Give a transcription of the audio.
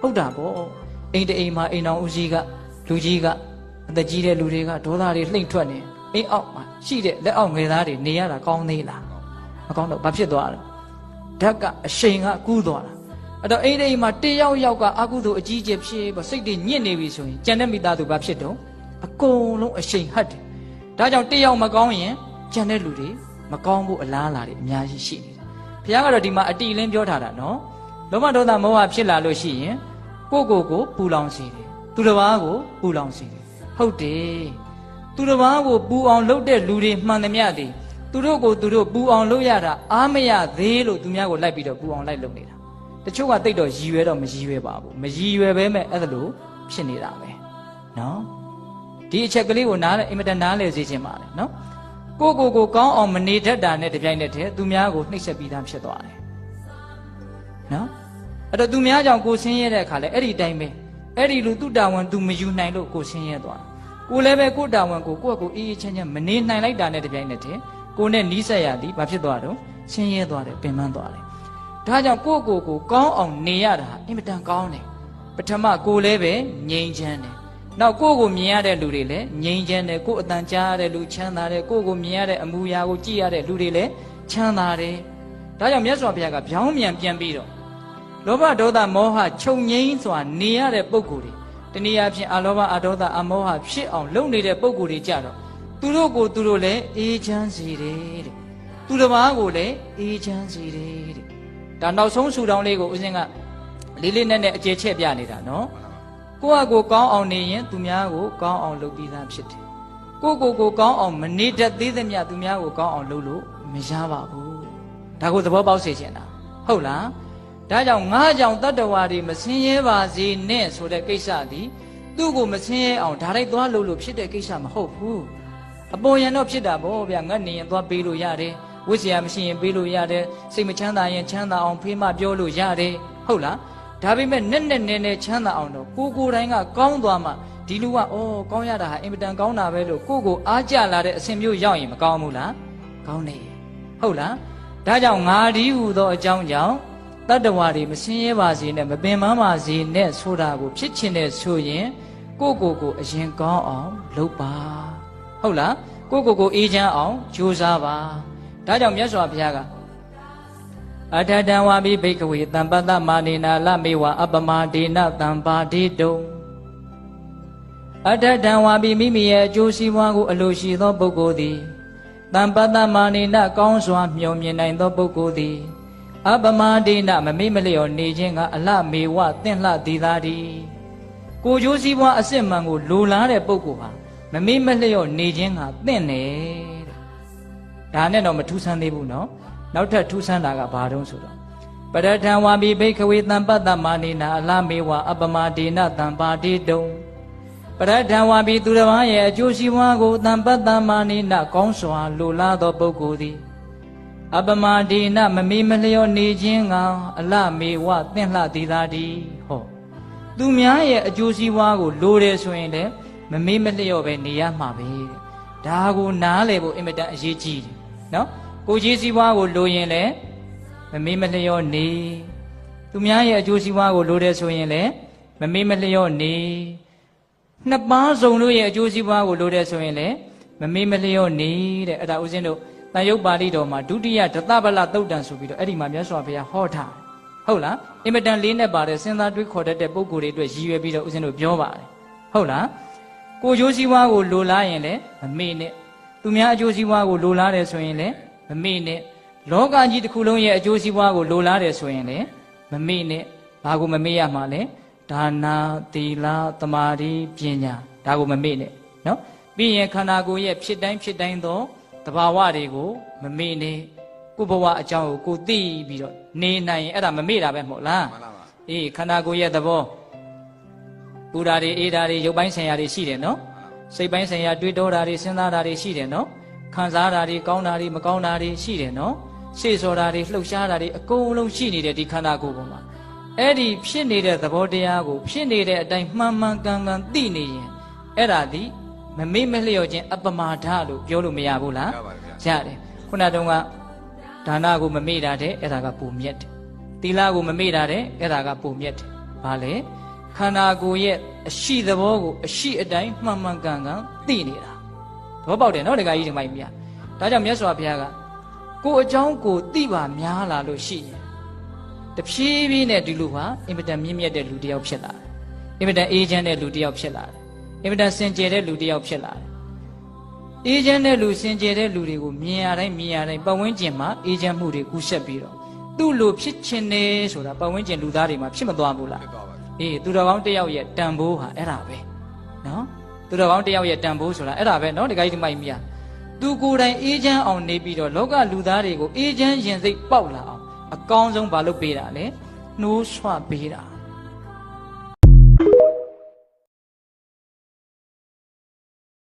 ဟုတ်တာပေါ့အိမ်တအိမ်မှာအိမ်တော်ဦးကြီးကလူကြီးကအသက်ကြီးတဲ့လူတွေကဒေါသတွေလှိမ့်ထွက်နေအိမ်အောက်မှာရှိတဲ့လက်အောက်ငယ်သားတွေနေရတာကောင်းသေးလားမကောင်းတော့ဘာဖြစ်သွားလဲဓာတ်ကအရှိန်ကကူးသွားတာအဲ့တော့အိမ်တအိမ်မှာတယောက်ယောက်ကအကုသိုလ်အကြီးကျယ်ဖြစ်ပေါ့စိတ်တွေညစ်နေပြီဆိုရင်ကြံတဲ့မိသားစုဘာဖြစ်တော့အကုန်လုံးအရှိန်ဟတ်တယ်ဒါကြောင့်တယောက်မကောင်းရင်ကြံတဲ့လူတွေမကောင်းဖို့အလားအလာတွေအများကြီးရှိနေတယ်ဘုရားကတော့ဒီမှာအတိအလင်းပြောထားတာနော်လောဘဒေါသမောဟဖြစ်လာလို့ရှိရင်ကိုပူလောင်စေတယ်သူတစ်ပါးကိုပူလောင်စေတယ်ဟုတ်တယ်သူတစ်ပါးကိုပူအောင်လုပ်တဲ့လူတွေမှန်သမျှသည်သူတို့ကိုသူတို့ပူအောင်လုပ်ရတာအားမရသေးလို့သူများကိုလိုက်ပြီးတော့ပူအောင်လိုက်လုပ်နေတာတချို့ကတိတ်တော့ရည်ရွယ်တော့မရည်ရွယ်ပါဘူးမရည်ရွယ်ပဲမဲ့အဲ့ဒါလို့ဖြစ်နေတာပဲနော်ဒီအချက်ကလေးကိုနားအင်မတန်နားလည်စေချင်ပါလေနော်ကိုကောင်းအောင်မနေတတ်တာနဲ့တပြိုင်နက်တည်းသူများကိုနှိပ်စက်ပြီးသားဖြစ်သွားတယ်နော်အဲ့တော့သူများကြောင့်ကိုဆင်းရဲတဲ့အခါလဲအဲ့ဒီတိုင်းပဲအဲ့ဒီလူသူ့တာဝန်သူမယူနိုင်လို့ကိုဆင်းရဲသွားတာကိုလည်းပဲကိုတာဝန်ကိုကိုယ့်ကိုအေးအေးချမ်းချမ်းမနေနိုင်လိုက်တာနဲ့တပြိုင်နက်တည်းကိုနဲ့နီးစပ်ရသည်ဘာဖြစ်သွားတော့ဆင်းရဲသွားတယ်ပင်ပန်းသွားတယ်ဒါကြောင့်ကိုကောင်းအောင်နေရတာအင်မတန်ကောင်းတယ်ပထမကိုလည်းပဲငြိမ်ချမ်းတယ်နောက်ကိုမြင်ရတဲ့လူတွေလည်းငြိမ်ချမ်းတယ်ကိုအတန်ကြားရတဲ့လူချမ်းသာတယ်ကိုမြင်ရတဲ့အမူအရာကိုကြည့်ရတဲ့လူတွေလည်းချမ်းသာတယ်ဒါကြောင့်မြတ်စွာဘုရားကပြောင်းပြန်ပြန်ပြီးတော့လောဘဒေါသမောဟချုပ်ငြိမ်းစွာနေရတဲ့ပုဂ္ဂိုလ်တွေတနည်းအားဖြင့်အလောဘအဒေါသအမောဟဖြစ်အောင်လုပ်နေတဲ့ပုဂ္ဂိုလ်တွေကြတော့သူတို့ကိုသူတို့လည်းအေးချမ်းစေတယ်တဲ့သူတစ်ပါးကိုလည်းအေးချမ်းစေတယ်တဲ့ဒါနောက်ဆုံးဆူတောင်းလေးကိုဦးဇင်းကလေးနက်အကျေချက်ပြနေတာနော်ကိုယ့်အကိုကောင်းအောင်နေရင်သူများကိုကောင်းအောင်လုပ်ပြီးသားဖြစ်တယ်ကိုကောင်းအောင်မနေတတ်သေးသမျှသူများကိုကောင်းအောင်လုပ်လို့မရပါဘူးဒါကိုသဘောပေါက်စေချင်တာဟုတ်လားဒါကြောင့်ငါးကြောင့်တတ္တဝါတွေမဆင်းရဲပါစေနဲ့ဆိုတဲ့ကိစ္စသည်သူ့ကိုမဆင်းရဲအောင်ဒါလိုက်သွားလို့ဖြစ်တဲ့ကိစ္စမဟုတ်ဘူးအပေါ်ယံတော့ဖြစ်တာပေါ့ဗျာငတ်နေရင်သွားပေးလို့ရတယ်ဝိဇ္ဇာမရှိရင်ပေးလို့ရတယ်စိတ်မချမ်းသာရင်ချမ်းသာအောင်ဖေးမပြောလို့ရတယ်ဟုတ်လားဒါပေမဲ့နဲ့နဲချမ်းသာအောင်တော့ကိုတိုင်းကကောင်းသွားမှဒီလူကကောင်းရတာဟာအင်မတန်ကောင်းတာပဲလို့ကိုအားကြလာတဲ့အဆင်မျိုးရောက်ရင်မကောင်းဘူးလားကောင်းတယ်ဟုတ်လားဒါကြောင့်ငါဒီဟူသောအကြောင်းကြောင့်တတ္တဝါတွေမဆင်းရဲပါစေနဲ့မပင်ပန်းပါစေနဲ့ဆိုတာကိုဖြစ်ချင်တဲ့ဆိုရင်ကိုအရင်ကောင်းအောင်လုပ်ပါဟုတ်လားကိုအေးချမ်းအောင်ကြိုးစားပါဒါကြောင့်မြတ်စွာဘုရားကအထတံဝါပိဘိက္ခဝေတံပတ္တမာနေနာလမေဝအပမဒေနတံပါတိတုံအထတံဝါပိမိမိရဲ့အကျိုးစီးပွားကိုအလိုရှိသောပုဂ္ဂိုလ်သည်တံပတ္တမာနေနကောင်းစွာမျှော်မြင်နိုင်သောပုဂ္ဂိုလ်သည်အပမဒေနမမိမလျော်နေခြင်းကအလမေဝသင့်လှသည်သာသည်ကိုကျိုးစီးပွားအစစ်မှန်ကိုလိုလားတဲ့ပုဂ္ဂိုလ်ဟာမမိမလျော်နေခြင်းကသင့်တယ်တဲ့ဒါနဲ့တော့မထူးဆန်းသေးဘူးနော်နောက်ထပ်ထူးဆန်းတာကဘာတုံးဆိုတော့ပရထံဝါပိဘိက္ခဝေတံပတ္တမာနေနာအလမေဝအပမဒေနတံပါတိတုံပရထံဝါပိသူတစ်ပါးရဲ့အကျိုးစီးပွားကိုတံပတ္တမာနေနာကောင်းစွာလိုလားသောပုဂ္ဂိုလ်သည်အပမဒေနမမိမလျော်နေခြင်းကအလမေဝသင့်လှသည်သာဒီဟောသူများရဲ့အကျိုးစီးပွားကိုလိုတယ်ဆိုရင်လည်းမမေ့မလျော့ပဲနေရမှာပဲဒါကိုနားလည်ဖို့အင်မတန်အရေးကြီးတယ်နော်ကိုကြီးစီးပွားကိုလိုရင်လည်းမမေ့မလျော့နေသူများရဲ့အကျိုးစီးပွားကိုလိုတယ်ဆိုရင်လည်းမမေ့မလျော့နေနှစ်ပါးစုံတို့ရဲ့အကျိုးစီးပွားကိုလိုတယ်ဆိုရင်လည်းမမေ့မလျော့နေတဲ့အဲ့ဒါဦးဇင်းတို့တန်ရုပ်ပါဠိတော်မှာဒုတိယဒသဗလသုတ်တံဆိုပြီးတော့အဲ့ဒီမှာမြတ်စွာဘုရားဟောထားဟုတ်လားအင်မတန်လေးနဲ့ပါတယ်စဉ်းစားတွေးခေါ်တတ်တဲ့ပုဂ္ဂိုလ်တွေအတွက်ရည်ရွယ်ပြီးတော့ဦးဇင်းတို့ပြောပါတယ်ဟုတ်လားကိုကျိုးစီးပွားကိုလိုလားရင်လည်းမမေ့နဲ့သူများအကျိုးစီးပွားကိုလိုလားတယ်ဆိုရင်လည်းမမေ့နဲ့လောကကြီးတစ်ခုလုံးရဲ့အကျိုးစီးပွားကိုလိုလားတယ်ဆိုရင်လည်းမမေ့နဲ့ဘာကိုမမေ့ရမှာလဲဒါနာသီလသမာဓိပညာဒါကိုမမေ့နဲ့နော်ပြီးရင်ခန္ဓာကိုယ်ရဲ့ဖြစ်တိုင်းသောတဘာဝတွေကိုမမေ့နဲ့ကိုယ်ဘဝအကြောင်းကိုသိပြီးတော့နေနိုင်ရင်အဲ့ဒါမမေ့တာပဲမဟုတ်လားမှန်ပါပါအေးခန္ဓာကိုယ်ရဲ့သဘောပူဓာတွေအေးဓာတွေရုပ်ပိုင်းဆိုင်ရာတွေရှိတယ်နော်စိတ်ပိုင်းဆိုင်ရာတွေးတောတာတွေစဉ်းစားတာတွေရှိတယ်နော်ခံစားတာတွေကောင်းတာတွေမကောင်းတာတွေရှိတယ်နော်စေ့စော်တာတွေလှုပ်ရှားတာတွေအကုန်လုံးရှိနေတဲ့ဒီခန္ဓာကိုယ်ပေါ်မှာအဲ့ဒီဖြစ်နေတဲ့သဘောတရားကိုဖြစ်နေတဲ့အတိုင်းမှန်မှန်ကန်ကန်သိနေရင်အဲ့ဒါဒီမမေ့မလျော့ခြင်းအပမာဒလို့ပြောလို့မရဘူးလားရတယ်ခုနတုန်းကဒါနကိုမမေ့တာတဲ့အဲ့ဒါကပုံမြတ်တယ်သီလကိုမမေ့တာတဲ့အဲ့ဒါကပုံမြတ်တယ်ဘာ ဘာလဲခန္ဓာကိုယ်ရဲ့အရှိသဘောကိုအရှိအတိုင်းမှန်မှန်ကန်ကန်သိနေတာသဘောပေါက်တယ်နော်ဒကာကြီးဒီမိုက်မြတ်ဒါကြောင့်မြတ်စွာဘုရားကကိုယ်အကြောင်းကိုသိပါများလာလို့ရှိရင်တဖြည်းဖြည်းနဲ့ဒီလူဟာအင်မတန်မြင့်မြတ်တဲ့လူတစ်ယောက်ဖြစ်လာတယ်အင်မတန်အေးချမ်းတဲ့လူတစ်ယောက်ဖြစ်လာတယ်အင်မတန်စင်ကြယ်တဲ့လူတစ်ယောက်ဖြစ်လာတယ်အေးချမ်းတဲ့လူစင်ကြယ်တဲ့လူတွေကိုမြင်ရတိုင်းပတ်ဝန်းကျင်မှာအေးချမ်းမှုတွေကူးဆက်ပြီးတော့သူ့လိုဖြစ်ချင်နေဆိုတာပတ်ဝန်းကျင်လူသားတွေမှာဖြစ်မသွားဘူးလားအေးသူတော်ကောင်းတစ်ယောက်ရဲ့တန်ဖိုးဟာအဲ့ဒါပဲနော်သူတော်ကောင်းတစ်ယောက်ရဲ့တန်ဖိုးဆိုတာအဲ့ဒါပဲနော်ဒီကိစ္စဒီမိုက်မြတ်သူကိုယ်တိုင်အေးချမ်းအောင်နေပြီးတော့လောကလူသားတွေကိုအေးချမ်းရင်စိတ်ပေါက်လာအောင်အကောင်းဆုံးမလုပ်ပေးတာလေနှိုးဆွပေးတာ